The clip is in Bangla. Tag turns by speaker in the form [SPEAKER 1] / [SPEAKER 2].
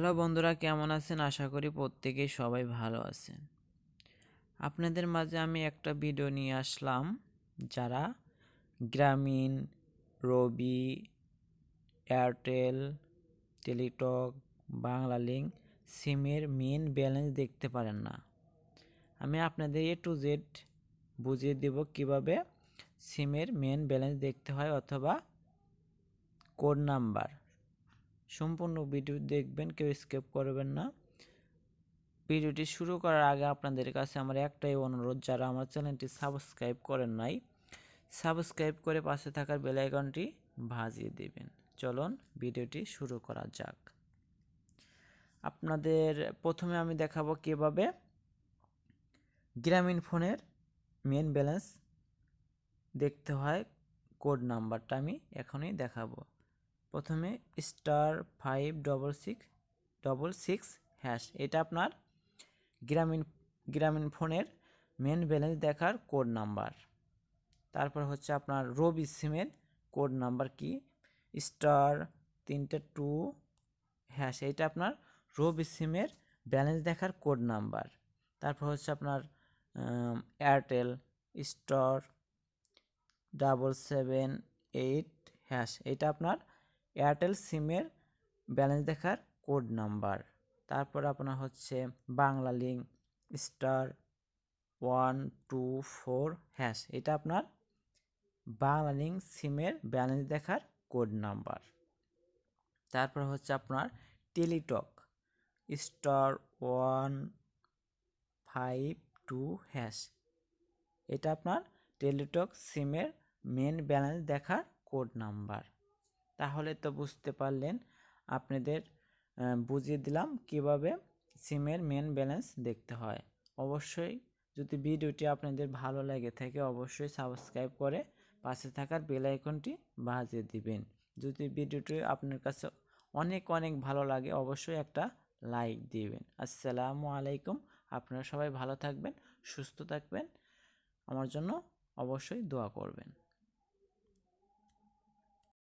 [SPEAKER 1] হ্যালো বন্ধুরা, কেমন আছেন? আশা করি প্রত্যেকেই সবাই ভালো আছেন। আপনাদের মাঝে আমি একটা ভিডিও নিয়ে আসলাম, যারা গ্রামীণ, রবি, এয়ারটেল, টেলিটক, বাংলালিংক সিমের মেন ব্যালেন্স দেখতে পারেন না। আমি আপনাদের A to Z বুঝিয়ে দেব কিভাবে সিমের মেন ব্যালেন্স দেখতে হয় অথবা কোড নাম্বার। সম্পূর্ণ ভিডিও দেখবেন, কেউ স্কিপ করবেন না। ভিডিওটি শুরু করার আগে আপনাদের কাছে আমার একটাই অনুরোধ, যারা আমার চ্যানেলটি সাবস্ক্রাইব করেন নাই, সাবস্ক্রাইব করে পাশে থাকার বেল আইকনটি বাজিয়ে দেবেন। চলুন ভিডিওটি শুরু করা যাক। আপনাদের প্রথমে আমি দেখাবো কিভাবে গ্রামীণ ফোনের মেন ব্যালেন্স দেখতে হয়। কোড নাম্বারটা আমি এখনই দেখাবো। প্রথমে *566#, এটা আপনার গ্রামীণ ফোনের মেন ব্যালেন্স দেখার কোড নাম্বার। তারপর হচ্ছে আপনার রবি সিমের কোড নাম্বার কি, *322#, এটা আপনার রবি সিমের ব্যালেন্স দেখার কোড নাম্বার। তারপর হচ্ছে আপনার এয়ারটেল *778#, এটা আপনার এয়ারটেল সিমের ব্যালেন্স দেখার কোড নাম্বার। তারপর আপনার হচ্ছে বাংলালিংক *124#, এটা আপনার বাংলালিংক সিমের ব্যালেন্স দেখার কোড নাম্বার। তারপর হচ্ছে আপনার টেলিটক *152#, এটা আপনার টেলিটক সিমের মেন ব্যালেন্স দেখার কোড নাম্বার। তাহলে তো বুঝতে পারলেন, আপনাদের বুঝিয়ে দিলাম কিভাবে সিমের মেন ব্যালেন্স দেখতে হয়। অবশ্যই যদি ভিডিওটি আপনাদের ভালো লাগে থাকে, অবশ্যই সাবস্ক্রাইব করে পাশে থাকার বেল আইকনটি বাজিয়ে দিবেন। যদি ভিডিওটি আপনার কাছে অনেক ভালো লাগে, অবশ্যই একটা লাইক দিবেন। আসসালামু আলাইকুম। আপনারা সবাই ভালো থাকবেন, সুস্থ থাকবেন, আমার জন্য অবশ্যই দোয়া করবেন।